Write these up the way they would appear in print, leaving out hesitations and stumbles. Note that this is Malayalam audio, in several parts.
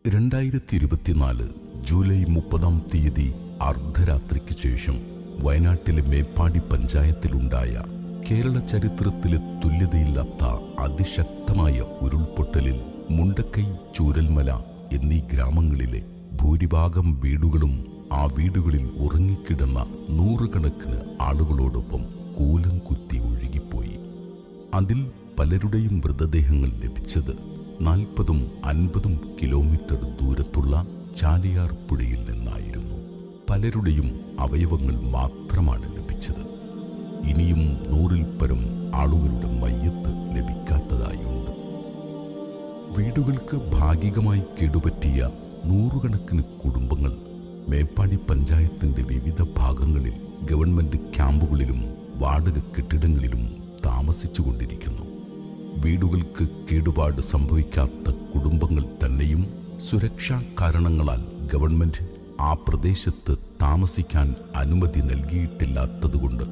2024 ജൂലൈ 30 അർദ്ധരാത്രിക്ക് ശേഷം വയനാട്ടിലെ മേപ്പാടി പഞ്ചായത്തിലുണ്ടായ കേരള ചരിത്രത്തിലെ തുല്യതയില്ലാത്ത അതിശക്തമായ ഉരുൾപൊട്ടലിൽ മുണ്ടക്കൈ, ചൂരൽമല എന്നീ ഗ്രാമങ്ങളിലെ ഭൂരിഭാഗം വീടുകളും ആ വീടുകളിൽ ഉറങ്ങിക്കിടന്ന നൂറുകണക്കിന് ആളുകളോടൊപ്പം കൂലം കുത്തി ഒഴുകിപ്പോയി. അതിൽ പലരുടെയും മൃതദേഹങ്ങൾ ലഭിച്ചത് 40-50 കിലോമീറ്റർ ദൂരത്തുള്ള ചാലിയാർ പുഴയിൽ നിന്നായിരുന്നു. പലരുടെയും അവയവങ്ങൾ മാത്രമാണ് ലഭിച്ചത്. ഇനിയും 100-ൽ പരം ആളുകളുടെ മയ്യത്ത് ലഭിക്കാത്തതായുണ്ട്. വീടുകൾക്ക് ഭാഗികമായി കേടുപറ്റിയ നൂറുകണക്കിന് കുടുംബങ്ങൾ മേപ്പാടി പഞ്ചായത്തിന്റെ വിവിധ ഭാഗങ്ങളിൽ ഗവൺമെന്റ് ക്യാമ്പുകളിലും വാടക കെട്ടിടങ്ങളിലും താമസിച്ചുകൊണ്ടിരിക്കുന്നു. വീടുകൾക്ക് കേടുപാട് സംഭവിക്കാത്ത കുടുംബങ്ങൾ തന്നെയും സുരക്ഷാ കാരണങ്ങളാൽ ഗവൺമെന്റ് ആ പ്രദേശത്ത് താമസിക്കാൻ അനുമതി നൽകിയിട്ടില്ലാത്തതുകൊണ്ട്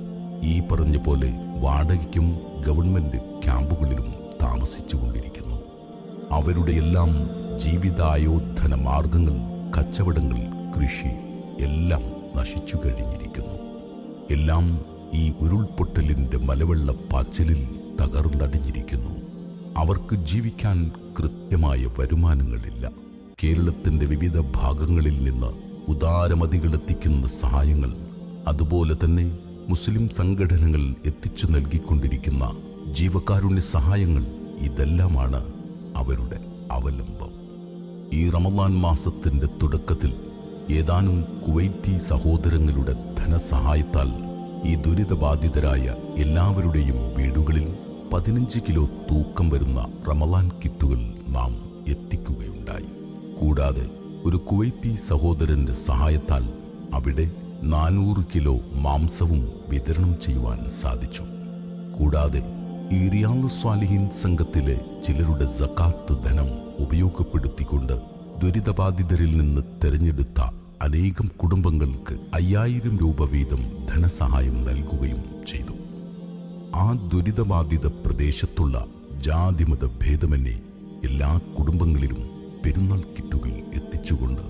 ഈ പറഞ്ഞ പോലെ വാടകയ്ക്കും ഗവൺമെന്റ് ക്യാമ്പുകളിലും താമസിച്ചുകൊണ്ടിരിക്കുന്നു. അവരുടെയെല്ലാം ജീവിതായോധന മാർഗങ്ങൾ, കച്ചവടങ്ങൾ, കൃഷി എല്ലാം നശിച്ചു കഴിഞ്ഞിരിക്കുന്നു. എല്ലാം ഈ ഉരുൾപൊട്ടലിന്റെ മലവെള്ളപ്പാച്ചിലിൽ തകർന്നടിഞ്ഞിരിക്കുന്നു. അവർക്ക് ജീവിക്കാൻ കൃത്യമായ വരുമാനങ്ങളില്ല. കേരളത്തിന്റെ വിവിധ ഭാഗങ്ങളിൽ നിന്ന് ഉദാരമതികളെത്തിക്കുന്ന സഹായങ്ങൾ, അതുപോലെ തന്നെ മുസ്ലിം സംഘടനകൾ എത്തിച്ചു നൽകിക്കൊണ്ടിരിക്കുന്ന ജീവകാരുണ്യ സഹായങ്ങൾ, ഇതെല്ലാമാണ് അവരുടെ അവലംബം. ഈ റമദാൻ മാസത്തിന്റെ തുടക്കത്തിൽ ഏതാനും കുവൈറ്റി സഹോദരങ്ങളുടെ ധനസഹായത്താൽ ഈ ദുരിതബാധിതരായ എല്ലാവരുടെയും വീടുകളിൽ 15 കിലോ തൂക്കം വരുന്ന റമദാൻ കിറ്റുകൾ നാം എത്തിക്കുകയുണ്ടായി. കൂടാതെ ഒരു കുവൈറ്റി സഹോദരന്റെ സഹായത്താൽ അവിടെ 400 കിലോ മാംസവും വിതരണം ചെയ്യുവാൻ സാധിച്ചു. കൂടാതെ ഈ റിയാദ് സ്വാലിഹീൻ സംഘത്തിലെ ചിലരുടെ സകാത്ത് ധനം ഉപയോഗപ്പെടുത്തിക്കൊണ്ട് ദുരിതബാധിതരിൽ നിന്ന് തെരഞ്ഞെടുത്ത അനേകം കുടുംബങ്ങൾക്ക് 5000 രൂപ വീതം ധനസഹായം നൽകുകയും ചെയ്തു. ആ ദുരിതബാധിത പ്രദേശത്തുള്ള ജാതിമത ഭേദമന്യേ എല്ലാ കുടുംബങ്ങളിലും പെരുന്നാൾ കിറ്റുകൾ എത്തിച്ചുകൊണ്ട്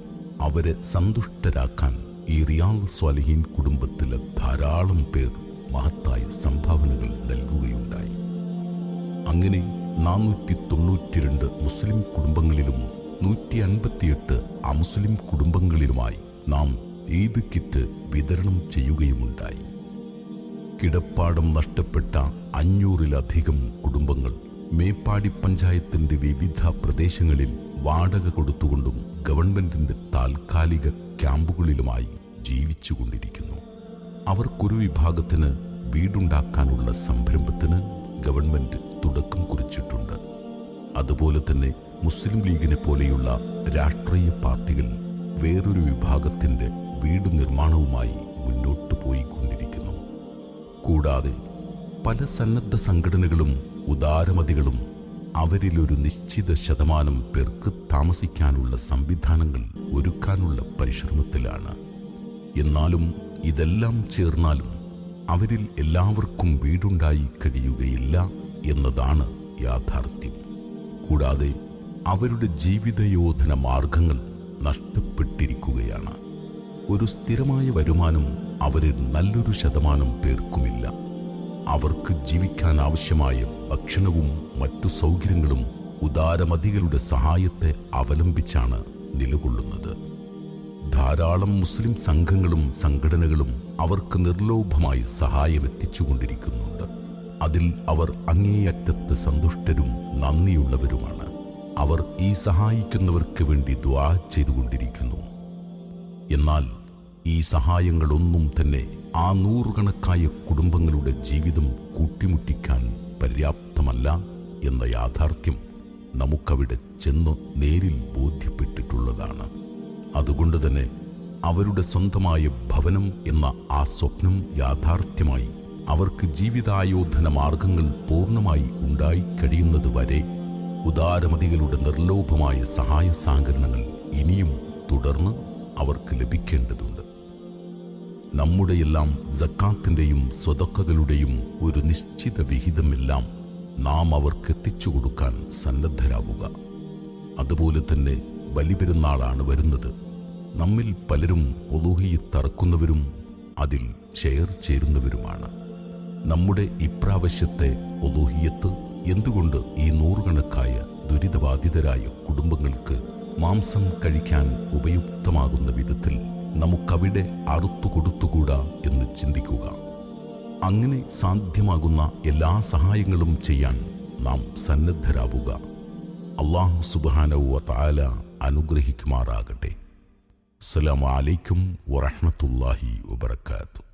അവരെ സന്തുഷ്ടരാക്കാൻ ഈ റിയാദ് സ്വാലിഹീൻ കുടുംബത്തിലെ ധാരാളം പേർ മഹത്തായ സംഭാവനകൾ നൽകുകയുണ്ടായി. അങ്ങനെ 492 മുസ്ലിം കുടുംബങ്ങളിലും 158 അമുസ്ലിം കുടുംബങ്ങളിലുമായി നാം ഈദ് കിറ്റ് വിതരണം ചെയ്യുകയുമുണ്ടായി. കിടപ്പാടം നഷ്ടപ്പെട്ട 500-ലധികം കുടുംബങ്ങൾ മേപ്പാടി പഞ്ചായത്തിന്റെ വിവിധ പ്രദേശങ്ങളിൽ വാടക കൊടുത്തുകൊണ്ടും ഗവൺമെന്റിന്റെ താൽക്കാലിക ക്യാമ്പുകളിലുമായി ജീവിച്ചുകൊണ്ടിരിക്കുന്നു. അവർക്കൊരു വിഭാഗത്തിന് വീടുണ്ടാക്കാനുള്ള സംരംഭത്തിന് ഗവൺമെന്റ് തുടക്കം കുറിച്ചിട്ടുണ്ട്. അതുപോലെ തന്നെ മുസ്ലിം ലീഗിനെ പോലെയുള്ള രാഷ്ട്രീയ പാർട്ടികൾ വേറൊരു വിഭാഗത്തിന്റെ വീട് നിർമ്മാണവുമായി മുന്നോട്ടു പോയിക്കൊണ്ടിരിക്കുന്നു. കൂടാതെ പല സന്നദ്ധ സംഘടനകളും ഉദാരമതികളും അവരിലൊരു നിശ്ചിത ശതമാനം പേർക്ക് താമസിക്കാനുള്ള സംവിധാനങ്ങൾ ഒരുക്കാനുള്ള പരിശ്രമത്തിലാണ്. എന്നാലും ഇതെല്ലാം ചേർന്നാലും അവരിൽ എല്ലാവർക്കും വീടുണ്ടായി കഴിയുകയില്ല എന്നതാണ് യാഥാർത്ഥ്യം. കൂടാതെ അവരുടെ ജീവിതയോധന മാർഗങ്ങൾ നഷ്ടപ്പെട്ടിരിക്കുകയാണ്. ഒരു സ്ഥിരമായ വരുമാനം അവരിൽ നല്ലൊരു ശതമാനം പേർക്കുമില്ല. അവർക്ക് ജീവിക്കാൻ ആവശ്യമായ ഭക്ഷണവും മറ്റു സൗകര്യങ്ങളും ഉദാരമതികളുടെ സഹായത്തെ അവലംബിച്ചാണ് നിലകൊള്ളുന്നത്. ധാരാളം മുസ്ലിം സംഘങ്ങളും സംഘടനകളും അവർക്ക് നിർലോഭമായി സഹായം എത്തിച്ചുകൊണ്ടിരിക്കുന്നുണ്ട്. അതിൽ അവർ അങ്ങേയറ്റത്ത് സന്തുഷ്ടരും നന്ദിയുള്ളവരുമാണ്. അവർ ഈ സഹായിക്കുന്നവർക്ക് വേണ്ടി ദുആ ചെയ്തുകൊണ്ടിരിക്കുന്നു. എന്നാൽ ഈ സഹായങ്ങളൊന്നും തന്നെ ആ നൂറുകണക്കായ കുടുംബങ്ങളുടെ ജീവിതം കൂട്ടിമുട്ടിക്കാൻ പര്യാപ്തമല്ല എന്ന യാഥാർത്ഥ്യം നമുക്കവിടെ ചെന്ന് നേരിൽ ബോധ്യപ്പെട്ടിട്ടുള്ളതാണ്. അതുകൊണ്ട് തന്നെ അവരുടെ സ്വന്തമായ ഭവനം എന്ന ആ സ്വപ്നം യാഥാർത്ഥ്യമായി അവർക്ക് ജീവിതായോധന മാർഗങ്ങൾ പൂർണ്ണമായി ഉണ്ടായിക്കഴിയുന്നത് വരെ ഉദാരമതികളുടെ നിർലോഭമായ സഹായ സഹകരണങ്ങൾ ഇനിയും തുടർന്ന് അവർക്ക് ലഭിക്കേണ്ടതുണ്ട്. നമ്മുടെയെല്ലാം സക്കാത്തിൻ്റെയും സ്വതക്കകളുടെയും ഒരു നിശ്ചിത വിഹിതമെല്ലാം നാം അവർക്ക് എത്തിച്ചു കൊടുക്കാൻ സന്നദ്ധരാകുക. അതുപോലെ തന്നെ ബലിപെരുന്നാളാണ് വരുന്നത്. നമ്മിൽ പലരും ഉളൂഹിയ്യത്ത് അറുക്കുന്നവരും അതിൽ ഷെയർ ചേരുന്നവരുമാണ്. നമ്മുടെ ഇപ്രാവശ്യത്തെ ഉളൂഹിയ്യത്ത് എന്തുകൊണ്ട് ഈ നൂറുകണക്കായ ദുരിതബാധിതരായ കുടുംബങ്ങൾക്ക് മാംസം കഴിക്കാൻ ഉപയുക്തമാകുന്ന വിധത്തിൽ നമുക്കവിടെ അറുത്തു കൊടുത്തുകൂടാ എന്ന് ചിന്തിക്കുക. അങ്ങനെ സാധ്യമാകുന്ന എല്ലാ സഹായങ്ങളും ചെയ്യാൻ നാം സന്നദ്ധരാവുക. അല്ലാഹു സുബ്ഹാനഹു വ തആല അനുഗ്രഹിക്കുമാറാകട്ടെ. അസ്സലാമു അലൈക്കും വറഹ്മത്തുള്ളാഹി വബറകാതുഹു.